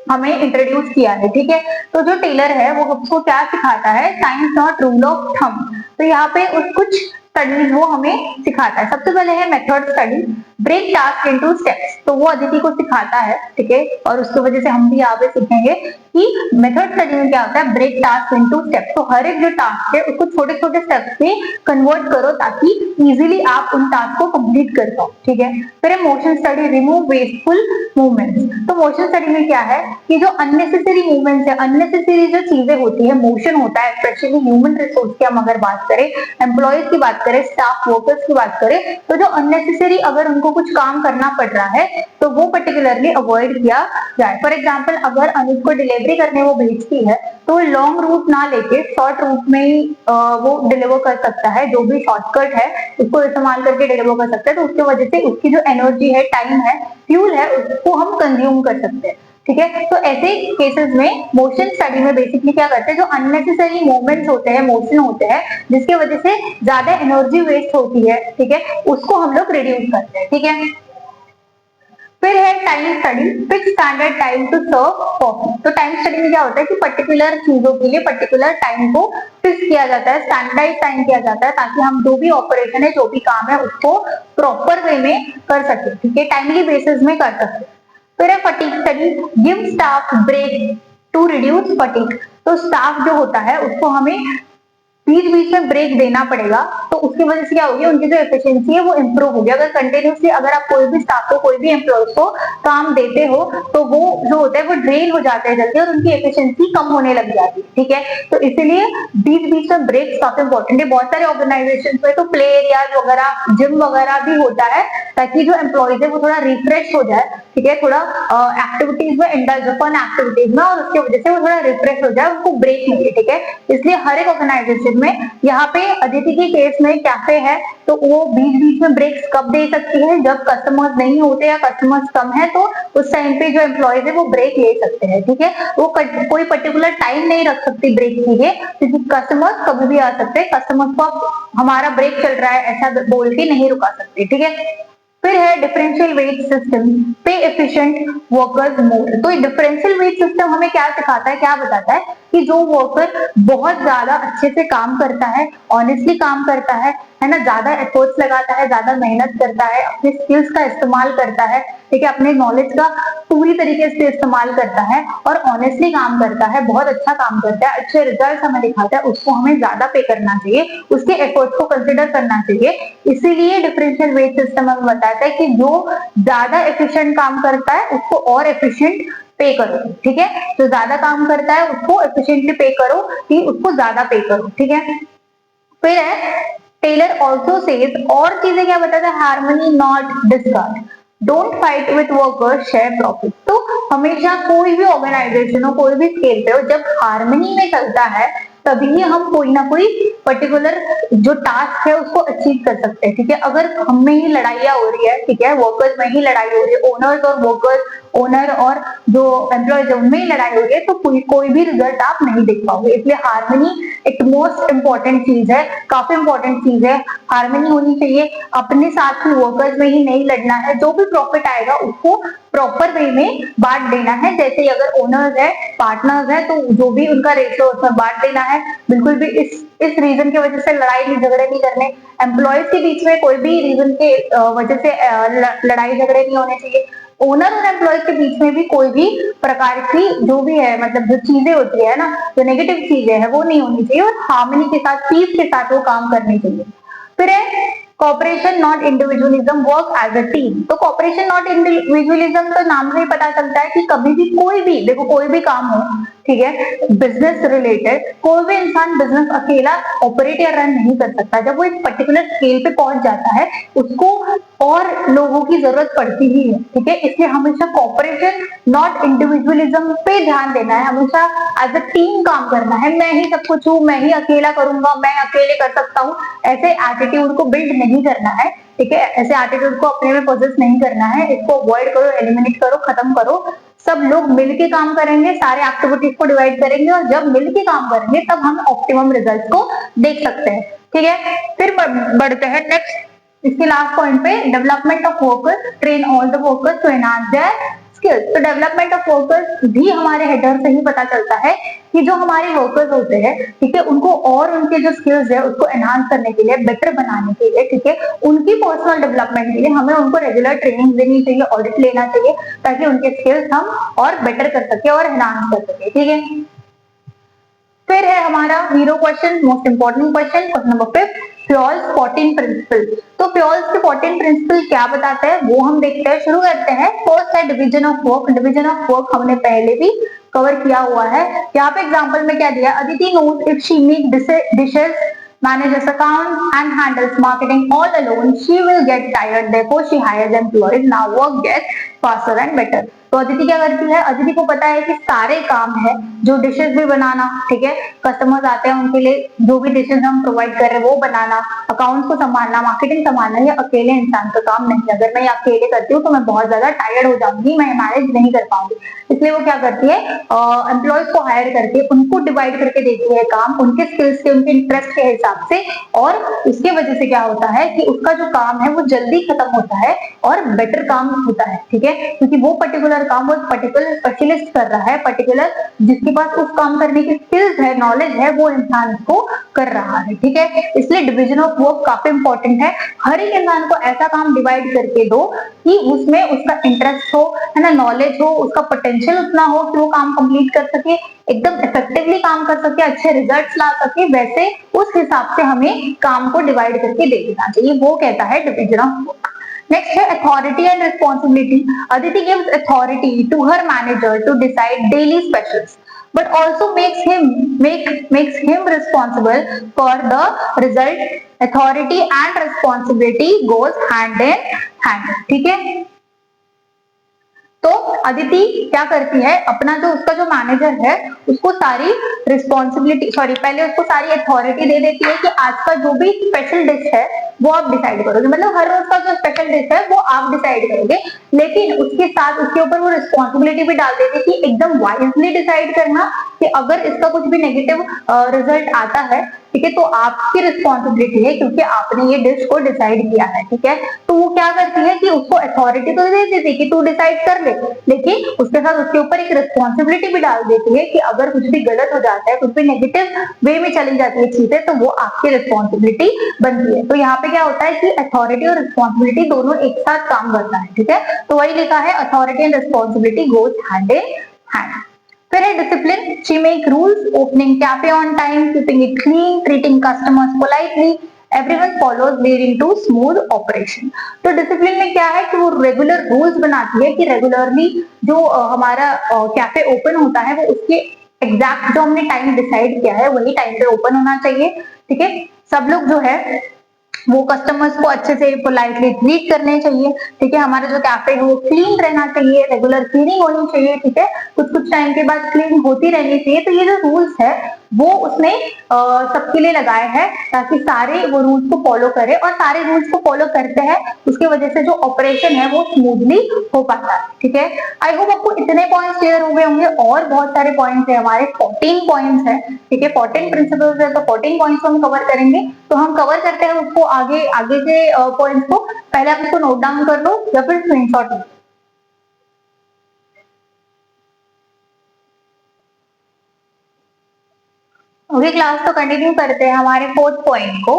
हमें इंट्रोड्यूस किया है, ठीक है। तो जो टेलर है वो उसको क्या सिखाता है, science not rule of thumb. तो यहाँ पे उस कुछ स्टडीज वो हमें सिखाता है। सबसे पहले है method study, break task into steps. तो वो अदिति को सिखाता है, ठीक है, और उसकी वजह से हम भी यहाँ पे सीखेंगे कि मेथड स्टडी में क्या होता है, ब्रेक टास्क इनटू स्टेप्स। तो हर एक जो टास्क है उसको छोटे छोटे स्टेप्स में कन्वर्ट करो ताकि इजीली आप उन टास्क को कंप्लीट कर पाओ, ठीक है। फिर motion study, remove wasteful movements. तो मोशन स्टडी में क्या है कि जो अननेसेसरी मूवमेंट्स है, अननेसेसरी जो चीजें होती है, मोशन होता है, स्पेशली ह्यूमन रिसोर्स की हम अगर बात करें, एम्प्लॉयज की बात करें, स्टाफ वर्कर्स की बात करें, तो जो अननेसेसरी अगर उनको कुछ काम करना पड़ रहा है तो वो पर्टिकुलरली अवॉइड किया जाए। फॉर एग्जाम्पल अगर अनुज को डिलीवरी करने वो भेजती है तो लॉन्ग रूट ना लेके शॉर्ट रूट में ही वो डिलीवर कर सकता है, जो भी शॉर्टकट है उसको इस्तेमाल करके डिलीवर कर सकता है। तो उसकी वजह से उसकी जो एनर्जी है, टाइम है, फ्यूल है, उसको हम कंज्यूम कर सकते हैं। ठीक है। तो ऐसे केसेस में मोशन स्टडी में बेसिकली क्या करते हैं, जो अननेसेसरी मूवमेंट्स होते हैं, मोशन होते हैं, जिसकी वजह से ज्यादा एनर्जी वेस्ट होती है, ठीक है, उसको हम लोग रिड्यूस करते हैं, ठीक है। फिर है time study, fix standard time to serve coffee. तो टाइम स्टडी में क्या होता है कि पर्टिकुलर चीजों के लिए पर्टिकुलर टाइम को फिक्स किया जाता है, स्टैंडर्डाइज टाइम किया जाता है, ताकि हम जो भी ऑपरेशन है, जो भी काम है, उसको प्रॉपर वे में कर सके, ठीक है, टाइमली बेसिस में कर सके। फिर है fatigue study, give staff break to reduce fatigue. तो स्टाफ जो होता है उसको हमें बीच बीच में ब्रेक देना पड़ेगा, तो उसकी वजह से क्या होगी, उनकी जो एफिशिएंसी है वो इम्प्रूव होगी। अगर कंटिन्यूसली अगर आप कोई भी स्टाफ को, कोई भी एम्प्लॉय को काम देते हो, तो वो जो होता है वो ड्रेन हो जाते हैं जल्दी और उनकी एफिशिएंसी कम होने लग जाती है, ठीक है। तो इसीलिए बीच बीच में ब्रेक काफी इंपॉर्टेंट है। बहुत सारे ऑर्गेनाइजेशन में तो प्ले एरियाज वगैरह, जिम वगैरह भी होता है, ताकि जो एम्प्लॉयज है वो थोड़ा रिफ्रेश हो जाए, ठीक है, थोड़ा एक्टिविटीज में इंडल्ज, फन एक्टिविटीज में, और उसकी वजह से वो थोड़ा रिफ्रेश हो जाए, उनको ब्रेक मिले, ठीक है। इसलिए हर एक ऑर्गेनाइजेशन में, यहाँ पे अदिति के केस में कैफे है, तो वो बीच बीच में ब्रेक्स कब दे सकती है, जब कस्टमर्स नहीं होते या कस्टमर्स कम है, तो उस टाइम पे जो एम्प्लॉयज है वो ब्रेक ले सकते हैं, ठीक है। वो कोई पर्टिकुलर टाइम नहीं रख सकती ब्रेक के लिए, क्योंकि कस्टमर्स कभी भी आ सकते हैं, कस्टमर्स को हमारा ब्रेक चल रहा है ऐसा बोल के नहीं रुका सकते, ठीक है। फिर है डिफरेंशियल वेज सिस्टम, पे एफिशिएंट वर्कर्स मोर। तो डिफरेंशियल वेज सिस्टम हमें क्या सिखाता है, क्या बताता है कि जो वर्कर बहुत ज्यादा अच्छे से काम करता है, ऑनेस्टली काम करता है ना, ज्यादा एफर्ट्स लगाता है, ज्यादा मेहनत करता है, अपने स्किल्स का इस्तेमाल करता है, ठीक है, अपने नॉलेज का पूरी तरीके से इस्तेमाल करता है और ऑनेस्टली काम करता है, बहुत अच्छा काम करता है, अच्छे रिजल्ट हमें दिखाता है, उसको हमें ज्यादा पे करना चाहिए, उसके एफर्ट्स को कंसिडर करना चाहिए। इसीलिए डिफरेंशियल वेज सिस्टम हमें बताता है कि जो ज्यादा एफिशिएंट काम करता है उसको और एफिशिएंट पे करो, ठीक है। जो ज्यादा काम करता है उसको एफिशिएंटली पे करो, कि उसको ज्यादा पे करो, ठीक है। फिर है टेलर ऑल्सो सेज, और चीजें क्या बताता है, harmony not discard, don't fight with workers, share profit. तो हमेशा कोई भी ऑर्गेनाइजेशन हो, कोई भी स्केल पे हो, जब हार्मनी में चलता है तभी हम कोई ना कोई पर्टिकुलर जो टास्क है उसको अचीव कर सकते हैं, ठीक है। अगर हम में ही लड़ाइयाँ हो रही है, ठीक है, वर्कर्स में ही लड़ाई हो रही है, ओनर्स और वर्कर्स, ओनर और जो एम्प्लॉयज है उनमें ही लड़ाई हो रही है, तो कोई भी रिजल्ट आप नहीं देख पाओगे। इसलिए हार्मनी एक मोस्ट इंपॉर्टेंट चीज है, काफी इंपॉर्टेंट चीज है, हार्मनी होनी चाहिए। अपने साथ ही वर्कर्स में ही नहीं लड़ना है, जो भी प्रॉफिट आएगा उसको प्रॉपर वे में बांट देना है। जैसे अगर ओनर्स है, पार्टनर्स है, तो जो भी उनका रेशियो उसमें बांट देना है। बिल्कुल भी इस रीजन की वजह से लड़ाई नहीं, झगड़े नहीं करने। एम्प्लॉयज के बीच में कोई भी रीजन के वजह से लड़ाई झगड़े नहीं होने चाहिए। ओनर और एम्प्लॉय के बीच में भी कोई भी प्रकार की जो भी है, मतलब जो चीजें होती है ना, जो नेगेटिव चीजें है वो नहीं होनी चाहिए, और हार्मनी के साथ, पीस के साथ वो काम करनी चाहिए। फिर है cooperation not individualism, work as a team. तो कॉपरेशन नॉट इंडिविजुअलिज्म तो नाम से ही पता चलता है कि कभी भी कोई भी, देखो कोई भी काम हो, ठीक है, बिजनेस रिलेटेड, कोई भी इंसान बिजनेस अकेला ऑपरेट या रन नहीं कर सकता। जब वो एक पर्टिकुलर स्केल पे पहुंच जाता है उसको और लोगों की जरूरत पड़ती ही है, ठीक है। इसलिए हमेशा कॉपरेशन नॉट इंडिविजुअलिज्म पे ध्यान देना है, हमेशा एज अ टीम काम करना है। मैं ही सब कुछ हूँ, मैं ही अकेला करूंगा, मैं अकेले कर सकता हूँ, ऐसे एटीट्यूड को बिल्ड नहीं करना है, ठीक है। ऐसे एटीट्यूड को अपने में पोजेस नहीं करना है, इसको अवॉइड करो, एलिमिनेट करो, खत्म करो। सब लोग मिलके काम करेंगे, सारे एक्टिविटीज को डिवाइड करेंगे, और जब मिलके काम करेंगे तब हम ऑप्टिमम रिजल्ट को देख सकते हैं, ठीक है। फिर बढ़ते हैं नेक्स्ट, इसके लास्ट पॉइंट पे, development of workers, train all the workers to enhance their skills. तो डेवलपमेंट ऑफ वर्कर्स भी हमारे हेडर से ही पता चलता है कि जो हमारे वर्कर्स होते हैं, ठीक है, उनको और उनके जो स्किल्स है उसको एनहांस करने के लिए, बेटर बनाने के लिए, ठीक है, उनकी पर्सनल डेवलपमेंट के लिए हमें उनको रेगुलर ट्रेनिंग देनी चाहिए, ऑडिट लेना चाहिए, ताकि उनके स्किल्स हम और बेटर कर सके और एनहांस कर सके, ठीक है। फिर है हमारा hero question, most important question, question number 5, Fayol's 14 principle. तो फ्योल्स के 14 प्रिंसिपल क्या बताते हैं वो हम देखते हैं, शुरू करते हैं। फर्स्ट है division of work. Division of work हमने पहले भी कवर किया हुआ है। यहाँ पे एग्जांपल में क्या दिया, Aditi knows if she make dishes, manages accounts and handles marketing all alone, she will get tired, therefore she hires employees, now work gets faster and better। तो अदिति क्या करती है, अदिति को पता है कि सारे काम है, जो डिशेस भी बनाना, ठीक है, कस्टमर्स आते हैं उनके लिए जो भी डिशेस हम प्रोवाइड कर रहे हैं वो बनाना, अकाउंट्स को संभालना, मार्केटिंग संभालना, ये अकेले इंसान का काम नहीं है। अगर मैं अकेले करती हूँ तो मैं बहुत ज्यादा टायर्ड हो जाऊंगी, मैं मैनेज नहीं कर पाऊंगी। इसलिए वो क्या करती है, एम्प्लॉयज को हायर करके उनको डिवाइड करके देती है काम, उनके स्किल्स के, उनके इंटरेस्ट के हिसाब से, और इसके वजह से क्या होता है कि उसका जो काम है वो जल्दी खत्म होता है और बेटर काम होता है, ठीक है, क्योंकि वो पर्टिकुलर काम वो पर्टिकुलर स्पेशलिस्ट कर रहा है, पर्टिकुलर जिसके पास उस काम करने की स्किल्स है, नॉलेज है, वो इंसान इसको कर रहा है, ठीक है। इसलिए डिविजन ऑफ वर्क काफी इंपॉर्टेंट है। हर एक इंसान को ऐसा काम डिवाइड करके दो कि उसमें उसका इंटरेस्ट हो, है ना, नॉलेज हो, उसका पोटेंशियल उतना हो कि वो काम कंप्लीट कर सके, एकदम इफेक्टिवली काम कर सके, अच्छे रिजल्ट्स ला सके, वैसे उस हिसाब से हमें काम को डिवाइड करके दे देना चाहिए, वो कहता है डिविजन ऑफ वर्क। नेक्स्ट है authority and responsibility. Aditi gives authority to her manager to decide daily specials, but also makes him responsible for the result. Authority and responsibility goes hand in hand, ठीक है। तो अदिति क्या करती है, अपना जो उसका जो मैनेजर है उसको सारी रिस्पॉन्सिबिलिटी, पहले उसको सारी अथॉरिटी दे देती है कि आज का जो भी स्पेशल डिश है वो आप डिसाइड करोगे, मतलब हर रोज का जो स्पेशल डिश है वो आप डिसाइड करोगे, लेकिन उसके साथ उसके ऊपर वो रिस्पॉन्सिबिलिटी भी डाल देती है कि एकदम वाइजली डिसाइड करना कि अगर इसका कुछ भी नेगेटिव रिजल्ट आता है, ठीक है, तो आपकी रिस्पॉन्सिबिलिटी है क्योंकि आपने ये डिश को डिसाइड किया है, ठीक है। तो वो क्या करती है कि उसको अथॉरिटी तो दे देती है कि तू डिसाइड कर ले, लेकिन उसके साथ उसके ऊपर एक रिस्पॉन्सिबिलिटी भी डाल देती है कि अगर कुछ भी गलत हो जाता है, कुछ भी नेगेटिव वे में चली जाती है चीजें, तो वो आपकी रिस्पॉन्सिबिलिटी बनती है। तो यहाँ पे क्या होता है कि अथॉरिटी और रिस्पॉन्सिबिलिटी दोनों एक साथ काम करता है, ठीक है। तो वही लिखा है authority and responsibility goes hand in hand. फिर है discipline. She make rules, opening cafe on time, keeping it clean, treating customers politely, everyone follows leading to smooth operation। तो डिसिप्लिन में क्या है कि वो रेगुलर रूल्स बनाती है कि रेगुलरली जो हमारा कैफे ओपन होता है वो उसके एग्जैक्ट जो हमने टाइम डिसाइड किया है वही टाइम पे ओपन होना चाहिए, ठीक है। सब लोग जो है वो कस्टमर्स को अच्छे से पोलाइटली ट्रीट करने चाहिए, ठीक है। हमारा जो कैफे है वो क्लीन रहना चाहिए, रेगुलर क्लीनिंग होनी चाहिए, ठीक है, कुछ कुछ टाइम के बाद क्लीन होती रहनी चाहिए। तो ये जो रूल्स है वो उसने सबके लिए लगाए हैं ताकि सारे वो रूल्स को फॉलो करें, और सारे रूल्स को फॉलो करते हैं उसकी वजह से जो ऑपरेशन है वो स्मूथली हो पाता है, ठीक है। आई होप आपको इतने पॉइंट्स क्लियर हो गए होंगे, और बहुत सारे पॉइंट्स है, हमारे 14 पॉइंट्स है, ठीक है, 14 प्रिंसिपल्स है, तो 14 पॉइंट्स हम कवर करेंगे। तो हम कवर करते हैं उसको आगे आगे के पॉइंट्स को, पहले आप इसको नोट डाउन कर लो या फिर स्क्रीनशॉट लो। ओके, क्लास तो कंटिन्यू करते हैं हमारे 4th पॉइंट को।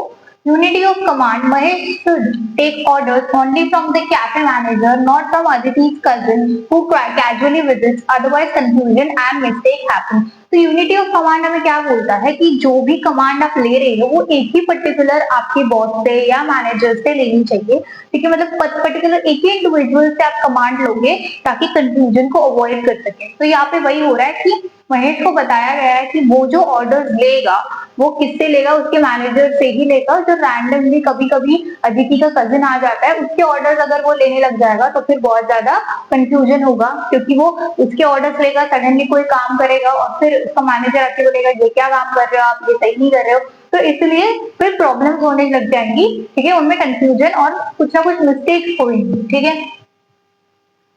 Unity of command. Mahesh should take orders only from the cafe manager, not from Aditi's cousin who casually visits, otherwise confusion and mistake happen। तो unity of command हमें क्या बोलता है कि जो भी कमांड आप ले रहे हो वो एक ही पर्टिकुलर आपके बॉस से या मैनेजर से लेनी चाहिए, ठीक है, मतलब पर्टिकुलर एक ही इंडिविजुअल से आप कमांड लोगे ताकि कंफ्यूजन को अवॉइड कर सके। तो यहाँ पे वही हो रहा है कि महेश को बताया गया है कि वो जो ऑर्डर्स लेगा वो किससे लेगा, उसके मैनेजर से ही लेगा। जो रैंडमली कभी कभी अदिति का कजिन आ जाता है उसके ऑर्डर्स अगर वो लेने लग जाएगा तो फिर बहुत ज्यादा कंफ्यूजन होगा, क्योंकि वो उसके ऑर्डर्स लेगा, सडनली कोई काम करेगा और फिर उसका मैनेजर आके बोलेगा ये क्या काम कर रहे हो आप, ये सही नहीं कर रहे हो, तो इसलिए फिर प्रॉब्लम्स होने लग जाएंगी, ठीक है, उनमें कंफ्यूजन और कुछ ना कुछ मिस्टेक्स होंगी, ठीक है।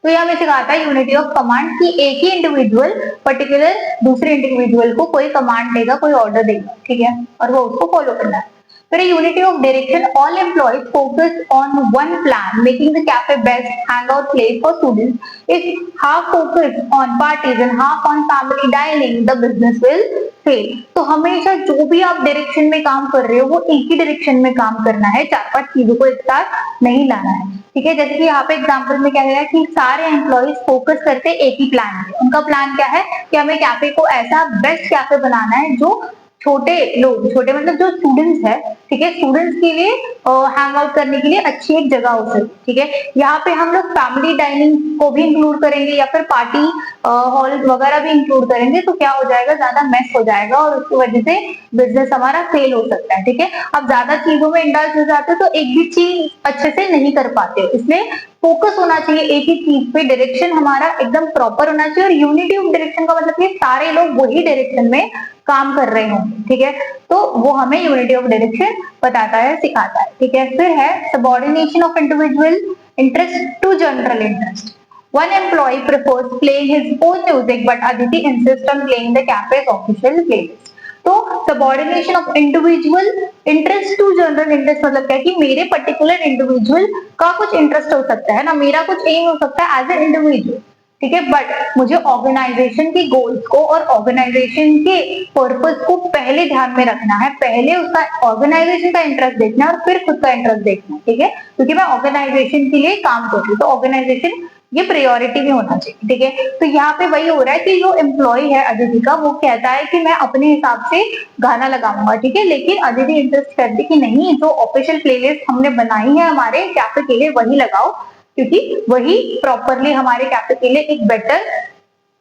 तो ये हमें सिखाता है यूनिटी ऑफ कमांड कि एक ही इंडिविजुअल पर्टिकुलर दूसरे इंडिविजुअल को कोई कमांड देगा, कोई ऑर्डर देगा, ठीक है, और वो उसको फॉलो करना है। फिर unity of direction. All employees focus on one plan, making the cafe best hangout place for students. If half focus on parties and half on family dining, the business will fail. तो हमेशा जो भी आप direction में काम कर रहे हो वो एक ही डायरेक्शन में काम करना है, 4-5 चीजों को एक साथ नहीं लाना है, ठीक है। जैसे कि यहाँ पे एग्जांपल में क्या है कि सारे एम्प्लॉइज फोकस करते एक ही प्लान पे। उनका प्लान क्या है कि हमें कैफे को ऐसा बेस्ट कैफे बनाना है जो छोटे लोग, छोटे मतलब जो स्टूडेंट्स है, ठीक है, स्टूडेंट्स के लिए हैंग आउट करने के लिए अच्छी एक जगह हो सकती है। ठीक है, यहाँ पे हम लोग फैमिली डाइनिंग को भी इंक्लूड करेंगे या फिर पार्टी हॉल वगैरह भी इंक्लूड करेंगे, तो क्या हो जाएगा, ज्यादा मेस हो जाएगा और उसकी वजह से बिजनेस हमारा फेल हो सकता है। ठीक है, अब ज्यादा चीजों में इंडल्ज हो जाते हो तो एक भी चीज अच्छे से नहीं कर पाते हो, इसलिए फोकस होना चाहिए एक ही चीज पे, डायरेक्शन हमारा एकदम प्रॉपर होना चाहिए। और यूनिटी ऑफ डायरेक्शन का मतलब कि सारे लोग वही डायरेक्शन में काम कर रहे होंगे। ठीक है, तो वो हमें यूनिटी ऑफ डायरेक्शन बताता है, सिखाता है। ठीक है, फिर है subordination of individual interest to general interest. One employee prefers playing his own music, but Aditi insists on playing the cafe's official playlist. तो subordination of individual interest to general interest मतलब क्या है कि मेरे पर्टिकुलर इंडिविजुअल का कुछ interest हो सकता है ना, मेरा कुछ एम हो सकता है एज ए इंडिविजुअल। ठीक है, बट मुझे ऑर्गेनाइजेशन की गोल्स को और ऑर्गेनाइजेशन के पर्पस को पहले ध्यान में रखना है, पहले उसका ऑर्गेनाइजेशन का इंटरेस्ट देखना है और फिर खुद का इंटरेस्ट देखना है। ठीक है, क्योंकि मैं ऑर्गेनाइजेशन के लिए काम कर रही हूँ, तो ऑर्गेनाइजेशन ये प्रायोरिटी भी होना चाहिए। ठीक है, तो यहाँ पे वही हो रहा है कि जो एम्प्लॉय है अदिति का, वो कहता है कि मैं अपने हिसाब से गाना लगाऊंगा। ठीक है, लेकिन अदिति इंटरेस्ट करती कि नहीं, जो ऑफिशियल प्लेलिस्ट हमने बनाई है हमारे कैफे के लिए वही लगाओ, क्योंकि वही प्रॉपरली हमारे कैफे के लिए एक बेटर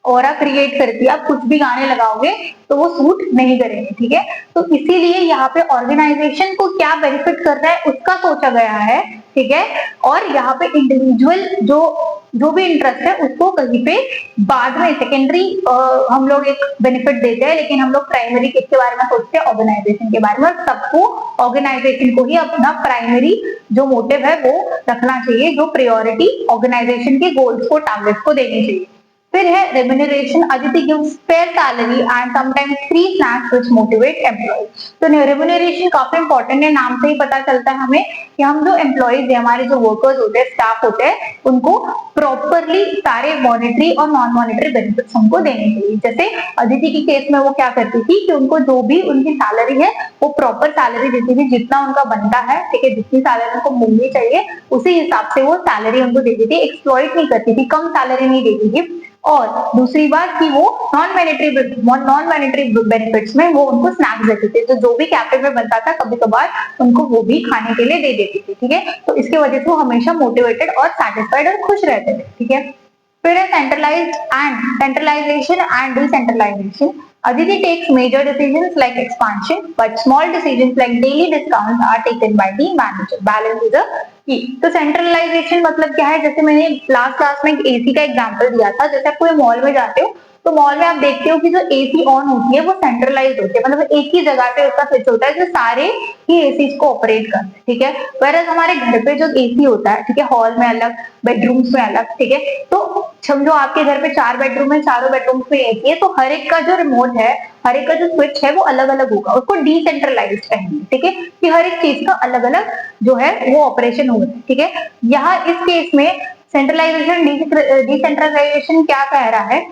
ऑरा क्रिएट करती है। आप कुछ भी गाने लगाओगे तो वो सूट नहीं करेंगे। ठीक है, तो इसीलिए यहाँ पे ऑर्गेनाइजेशन को क्या बेनिफिट कर रहा है उसका सोचा गया है। ठीक है, और यहाँ पे इंडिविजुअल जो भी इंटरेस्ट है उसको कहीं पे बाद में सेकेंडरी हम लोग एक बेनिफिट देते हैं, लेकिन हम लोग प्राइमरी किसके बारे में सोचते हैं, ऑर्गेनाइजेशन के बारे में। और सबको ऑर्गेनाइजेशन को ही अपना प्राइमरी जो मोटिव है वो रखना चाहिए, जो प्रायोरिटी ऑर्गेनाइजेशन के गोल्स को, टारगेट्स को देनी चाहिए। फिर है remuneration. Aditi gives fair salary and sometimes free snacks which motivate employees. तो रेम्यूनरेशन काफी इंपॉर्टेंट है, नाम से ही पता चलता है हमें कि हम जो एम्प्लॉइज है, हमारे जो वर्कर्स होते हैं, स्टाफ होते हैं, उनको प्रॉपरली सारे मॉनेटरी और नॉन मॉनेटरी बेनिफिट्स हमको देने चाहिए। जैसे अदिति की केस में वो क्या करती थी कि उनको जो भी उनकी सैलरी है वो प्रॉपर सैलरी देती थी, जितना उनका बनता है। ठीक है, जितनी सैलरी उनको मिलनी चाहिए उसी हिसाब से वो सैलरी उनको देती थी, एक्सप्लॉइट नहीं करती थी, कम सैलरी नहीं देती थी। और दूसरी बात कि वो नॉन मॉनेटरी बेनिफिट्स में वो उनको स्नैक्स देते थे, तो जो भी कैफे में बनता था कभी कभार उनको वो भी खाने के लिए दे देती थी। ठीक है, तो इसकी वजह से वो हमेशा मोटिवेटेड और सैटिस्फाइड और खुश रहते थे। ठीक है, फिर है centralisation and decentralisation. Aditi takes major decisions like expansion, but small decisions like daily discounts are taken by the manager. Balance is a key. तो सेंट्रलाइजेशन मतलब क्या है, जैसे मैंने लास्ट क्लास में एसी का एग्जांपल दिया था। जैसे आप कोई मॉल में जाते हो तो मॉल में आप देखते हो कि जो एसी ऑन होती है वो सेंट्रलाइज होती है, मतलब एक ही जगह पे उसका स्विच होता है जो सारे ही एसी को ऑपरेट करते हैं। ठीक है, वैसे हमारे घर पे जो एसी होता है, ठीक है, हॉल में अलग, बेडरूम्स में अलग। ठीक है, तो समझो आपके घर पे 4 बेडरूम है, चारों बेडरूम में एसी है, तो हर एक का जो रिमोट है, हर एक का जो स्विच है वो अलग अलग होगा, उसको डिसेंट्रलाइज्ड कहेंगे। ठीक है, कि हर एक चीज का अलग अलग जो है वो ऑपरेशन हो रहा है। ठीक है, यहाँ इस केस में सेंट्रलाइजेशन डिसेंट्रलाइजेशन क्या कह रहा है,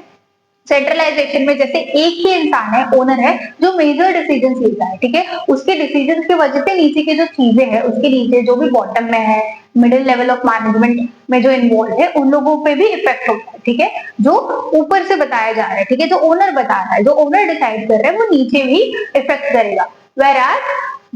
सेंट्रलाइजेशन में जैसे एक ही इंसान है, ओनर है, जो मेजर डिसीजन लेता है। ठीक है, उसके डिसीजन की वजह से नीचे की जो चीजें हैं, उसके नीचे जो भी बॉटम में है, मिडिल लेवल ऑफ मैनेजमेंट में जो इन्वॉल्व है, उन लोगों पे भी इफेक्ट होता है। ठीक है, जो ऊपर से बताया जा रहा है, ठीक है, जो ओनर बता रहा है, जो ओनर डिसाइड कर रहा है, वो नीचे भी इफेक्ट करेगा। वेराज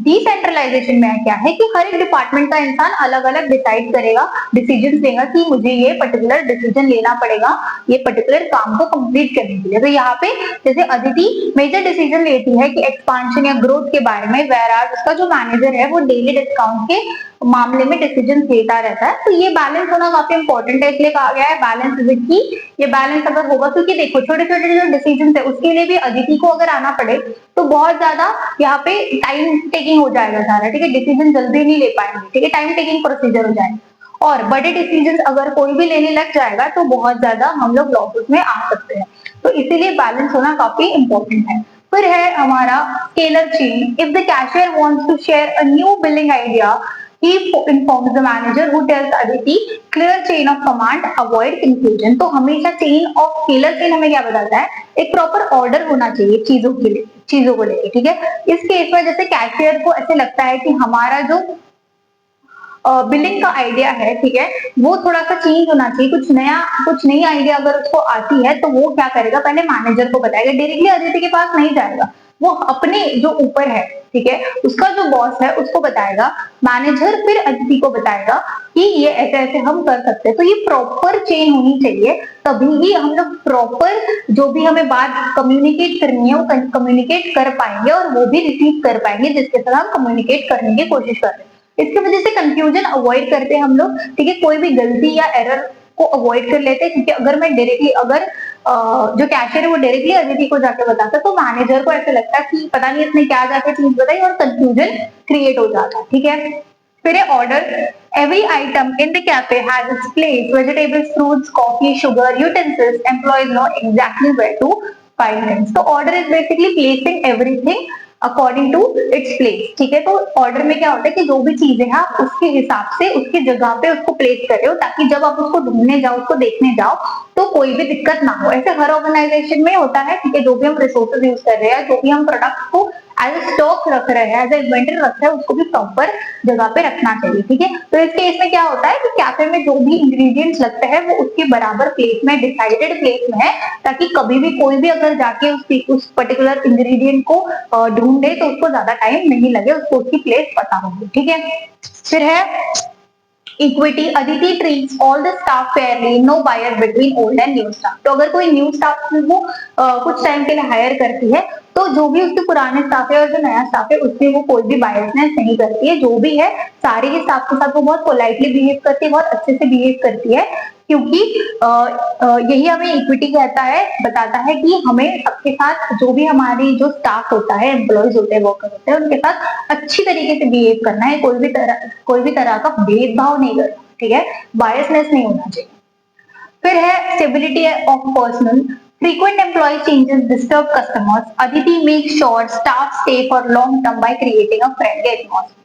डिसेंट्रलाइजेशन में क्या है कि हर एक डिपार्टमेंट का इंसान अलग अलग डिसाइड करेगा, डिसीजन लेगा कि मुझे ये पर्टिकुलर डिसीजन लेना पड़ेगा ये पर्टिकुलर काम को कंप्लीट करने के लिए। तो यहाँ पे जैसे अदिति मेजर डिसीजन लेती है कि एक्सपांशन या ग्रोथ के बारे में, वेराज उसका जो मैनेजर है वो डेली डिस्काउंट के मामले में डिसीजन लेता रहता है। तो ये बैलेंस होना काफी इंपॉर्टेंट है, इसलिए कहा गया है बैलेंस इज की। ये बैलेंस अगर होगा, क्योंकि देखो छोटे छोटे जो डिसीजन है उसके लिए भी अदिति को अगर आना पड़े तो बहुत ज्यादा यहाँ पे टाइम टेकिंग हो जाएगा सारा। ठीक है, डिसीजन जल्दी नहीं ले पाएंगे। ठीक है, टाइम टेकिंग प्रोसीजर हो जाएगा, और बड़े डिसीजन अगर कोई भी लेने लग जाएगा तो बहुत ज्यादा हम लोग लॉसेस में आ सकते हैं। तो इसीलिए बैलेंस होना काफी इंपॉर्टेंट है। फिर है हमारा scalar chain. If the cashier wants to share a new billing idea, he informs the manager who tells Aditi clear chain of command, avoid confusion। तो हमेशा चेन ऑफ स्केलर चेन हमें क्या बताता है, एक प्रॉपर ऑर्डर होना चाहिए चीजों के लिए, चीजों को लेके। ठीक है, इस केस में जैसे कैशियर को ऐसे लगता है कि हमारा जो बिलिंग का आइडिया है, ठीक है, वो थोड़ा सा चेंज होना चाहिए, कुछ नई आइडिया अगर उसको आती है तो वो क्या करेगा, पहले मैनेजर को बताएगा, डायरेक्टली अदिति के पास नहीं जाएगा, वो अपने जो ऊपर है ठीक है, उसका जो बॉस है उसको बताएगा, मैनेजर फिर अदिति को बताएगा कि ये ऐसे ऐसे हम कर सकते हैं। तो ये प्रॉपर चेन होनी चाहिए, तभी ही हम लोग प्रॉपर जो भी हमें बात कम्युनिकेट करनी है वो कम्युनिकेट कर पाएंगे और वो भी रिसीव कर पाएंगे जिसके साथ हम कम्युनिकेट करने की कोशिश कर रहे हैं। इसकी वजह से कंफ्यूजन अवॉइड करते हैं हम लोग, ठीक है, कोई भी गलती या एरर को अवॉइड कर लेते हैं। क्योंकि अगर मैं डायरेक्टली अगर जो कैशियर है वो डायरेक्टली अदिति को जाके बताता तो मैनेजर को ऐसा लगता कि पता नहीं इसने क्या जाके चीज बताई और कंफ्यूजन क्रिएट हो जाता, ठीक है। फिर है order, every item in the cafe has its place, vegetables, fruits, coffee, sugar, utensils, employees know exactly where to find things. तो order is basically placing everything according to its place, ठीक है। तो ऑर्डर में क्या होता है कि जो भी चीजें हैं आप उसके हिसाब से उसकी जगह पे उसको प्लेस कर रहे हो ताकि जब आप उसको ढूंढने जाओ, उसको देखने जाओ तो कोई भी दिक्कत ना हो। ऐसे हर ऑर्गेनाइजेशन में होता है, ठीक है, जो भी हम रिसोर्सेज यूज कर रहे हैं, जो भी हम प्रोडक्ट को एज ए स्टॉक रख रहे हैं, एज ए इन्वेंटरी रख रहे हैं, उसको भी प्रॉपर जगह पे रखना चाहिए, ठीक है। तो इस केस में क्या होता है कि कैफे में जो भी इंग्रेडिएंट्स लगते हैं वो उसके बराबर प्लेस में, डिसाइडेड प्लेस में है, ताकि कभी भी कोई भी अगर जाके उस पर्टिकुलर इंग्रेडिएंट को ढूंढे तो उसको ज्यादा टाइम नहीं लगे, उसको उसकी प्लेस पता होगी, ठीक है। फिर है equity, Aditi treats all the staff fairly, no bias between old and new staff. तो अगर कोई न्यू स्टाफ वो कुछ टाइम के लिए हायर करती है तो जो भी उसके पुराने स्टाफ है और जो नया स्टाफ है उसमें वो कोई भी बायसनेस नहीं करती है, जो भी है सारे ही स्टाफ के साथ वो बहुत पोलाइटली बिहेव करती है, बहुत अच्छे से बिहेव करती है। क्योंकि यही हमें इक्विटी कहता है, बताता है कि हमें सबके साथ जो भी हमारी जो स्टाफ होता है, एम्प्लॉयज होते हैं, वर्कर होते हैं, उनके साथ अच्छी तरीके से बिहेव करना है, कोई भी तरह का भेदभाव नहीं करना, ठीक है, बायसनेस नहीं होना चाहिए। फिर है stability of personal, frequent employee changes disturb customers, Aditi makes sure staff stay for long term by creating a friendly atmosphere।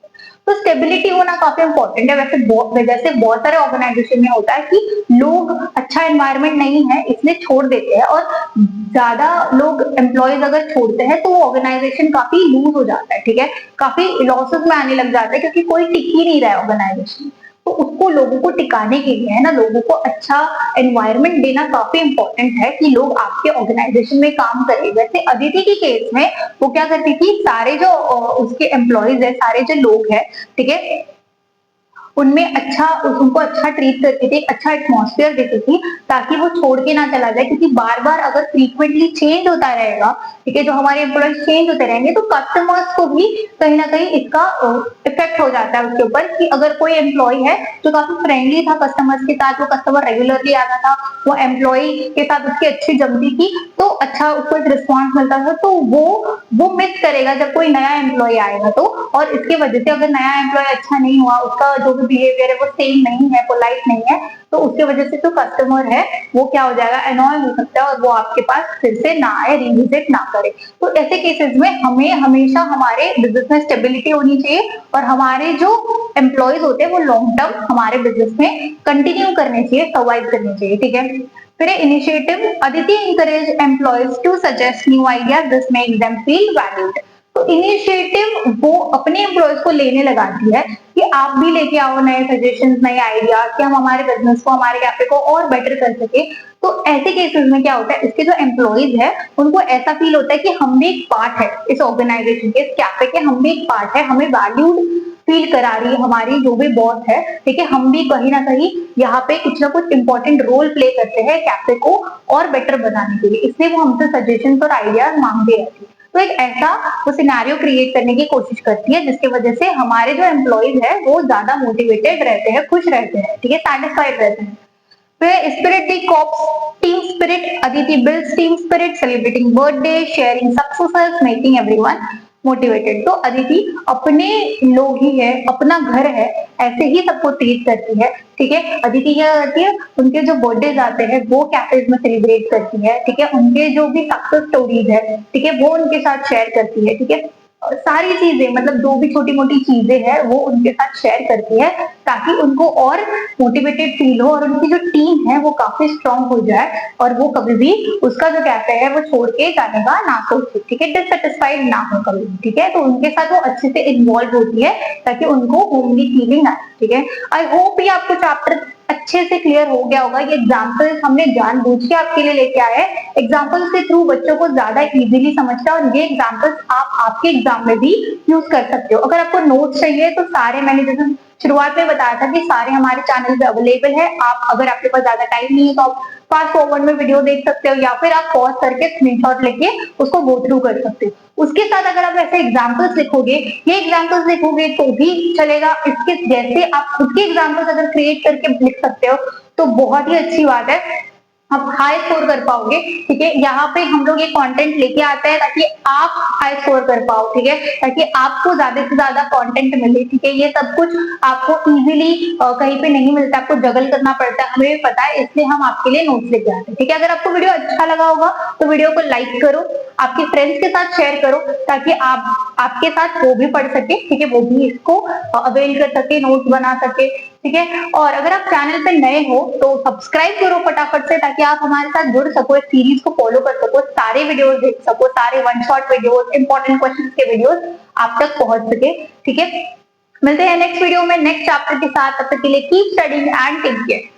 तो स्टेबिलिटी होना काफी इंपॉर्टेंट है। वैसे बहुत सारे ऑर्गेनाइजेशन में होता है कि लोग अच्छा एनवायरनमेंट नहीं है इसलिए छोड़ देते हैं, और ज्यादा लोग एम्प्लॉयज अगर छोड़ते हैं तो वो ऑर्गेनाइजेशन काफी लूज हो जाता है, ठीक है, काफी लॉसेस में आने लग जाता है क्योंकि कोई टिक ही नहीं रहा है ऑर्गेनाइजेशन। तो उसको लोगों को टिकाने के लिए है ना, लोगों को अच्छा एनवायरनमेंट देना काफी इंपॉर्टेंट है कि लोग आपके ऑर्गेनाइजेशन में काम करें। वैसे अदिति की केस में वो क्या करती थी, सारे जो उसके एम्प्लॉयज है, सारे जो लोग हैं, ठीक है, उनमें उनको अच्छा ट्रीट करती थी, अच्छा एटमॉस्फेयर देती थी ताकि वो छोड़ के ना चला जाए। क्योंकि बार बार अगर फ्रीक्वेंटली चेंज होता रहेगा, ठीक है, जो हमारे एम्प्लॉयज चेंज होते रहेंगे तो कस्टमर्स को भी कहीं ना कहीं इसका इफेक्ट हो जाता है उसके ऊपर कि अगर कोई एम्प्लॉय है जो काफी फ्रेंडली था कस्टमर्स के साथ, वो कस्टमर रेगुलरली आता था, वो एम्प्लॉय के साथ उसकी अच्छी जमती थी, तो अच्छा उसको एक रिस्पॉन्स मिलता था, तो वो मिस करेगा जब कोई नया एम्प्लॉय आएगा तो। और इसकी वजह से अगर नया एम्प्लॉय अच्छा नहीं हुआ, उसका जो बिहेवियर है वो सेम नहीं है, पोलाइट नहीं है, तो उसके वजह से जो कस्टमर है वो क्या हो जाएगा, अनॉय हो सकता है और वो आपके पास फिर से ना आए, रिविजिट ना करे। तो ऐसे केसेस में हमें हमेशा हमारे बिजनेस में स्टेबिलिटी होनी चाहिए और हमारे जो एम्प्लॉयज होते हैं वो लॉन्ग टर्म हमारे बिजनेस में कंटिन्यू करने चाहिए, सर्वाइव करने चाहिए, ठीक है। फिर initiative, Aditi encourage employees to suggest new ideas, this makes them feel valued। तो इनिशिएटिव वो अपने एम्प्लॉयज को लेने लगाती है कि आप भी लेके आओ नए सजेशंस, नए आइडियाज कि हम हमारे बिजनेस को, हमारे कैफे को और बेटर कर सके। तो ऐसे केसेस में क्या होता है, इसके जो एम्प्लॉयज है उनको ऐसा फील होता है कि हम भी एक पार्ट है इस ऑर्गेनाइजेशन के, इस कैफे के, हम भी एक पार्ट है, हमें वैल्यूड फील करा रही है हमारी जो भी बॉस है, ठीक है, हम भी कहीं ना कहीं यहाँ पे कुछ ना कुछ इंपॉर्टेंट रोल प्ले करते हैं कैफे को और बेटर बनाने के लिए, इसलिए वो हमसे सजेशन और आइडियाज मांगते रहती है। तो एक ऐसा वो सिनेरियो क्रिएट करने की कोशिश करती है जिसकी वजह से हमारे जो एम्प्लॉयज है वो ज्यादा मोटिवेटेड रहते हैं, खुश रहते हैं, ठीक है, सैटिस्फाइड रहते हैं। फिर spirit de corps, team spirit, Aditi builds team spirit, celebrating birthday, sharing successes, making everyone motivated. तो अदिति अपने लोग ही है, अपना घर है, ऐसे ही सबको ट्रीट करती है, ठीक है। अदिति क्या करती है, उनके जो बर्थडे आते हैं वो कैफेज में सेलिब्रेट करती है, ठीक है, उनके जो भी सक्सेस स्टोरीज है, ठीक है, वो उनके साथ शेयर करती है, ठीक है, सारी चीजें मतलब जो भी छोटी मोटी चीजें हैं वो उनके साथ शेयर करती है ताकि उनको और मोटिवेटेड फील हो और उनकी जो टीम है वो काफी स्ट्रांग हो जाए और वो कभी भी उसका जो कैफे है वो छोड़ के जाने का ना सोचे, ठीक है, डिससेटिस्फाइड ना हो कभी, ठीक है। तो उनके साथ वो अच्छे से इन्वॉल्व होती है ताकि उनको होमली फीलिंग आए, ठीक है। आई होप ये आपको चैप्टर अच्छे से क्लियर हो गया होगा। ये एग्जाम्पल्स हमने जानबूझ के आपके लिए लेके आए हैं। एग्जाम्पल्स के थ्रू बच्चों को ज्यादा इजीली समझता है और ये एग्जाम्पल्स आप आपके एग्जाम में भी यूज कर सकते हो। अगर आपको नोट्स चाहिए तो सारे मैंने जैसे शुरुआत में बताया था कि सारे हमारे चैनल पे अवेलेबल है। आप अगर आपके पास ज्यादा टाइम नहीं है तो आप फास्ट फॉरवर्ड में वीडियो देख सकते हो या फिर आप पॉज करके स्क्रीनशॉट लेके उसको गो थ्रू कर सकते हो। उसके साथ अगर आप ऐसे एग्जाम्पल्स लिखोगे, ये एग्जाम्पल्स लिखोगे तो भी चलेगा। इसके जैसे आप खुद के एग्जाम्पल्स अगर क्रिएट करके लिख सकते हो तो बहुत ही अच्छी बात है, आप हाई स्कोर कर पाओगे। ठीक है, यहाँ पे हम लोग ये कंटेंट लेके आते हैं ताकि आप हाई स्कोर कर पाओ। ठीक है, ताकि आपको ज्यादा से ज्यादा कंटेंट मिले। ठीक है, ये सब कुछ आपको इजीली कहीं पे नहीं मिलता, आपको जगल करना पड़ता है, हमें भी पता है, इसलिए हम आपके लिए नोट्स लेके आते हैं। ठीक है, अगर आपको वीडियो अच्छा लगा होगा तो वीडियो को लाइक करो, आपके फ्रेंड्स के साथ शेयर करो ताकि आपके साथ वो भी पढ़ सके। ठीक है, वो भी इसको अवेल कर सके, नोट्स बना सके। ठीक है, और अगर आप चैनल पे नए हो तो सब्सक्राइब करो फटाफट से ताकि आप हमारे साथ जुड़ सको, इस सीरीज को फॉलो कर सको, सारे वीडियोस देख सको, सारे one shot videos, important questions के वीडियोस आप तक पहुंच सके। ठीक है, मिलते हैं नेक्स्ट वीडियो में नेक्स्ट चैप्टर के साथ। तब तक के लिए keep studying and take care.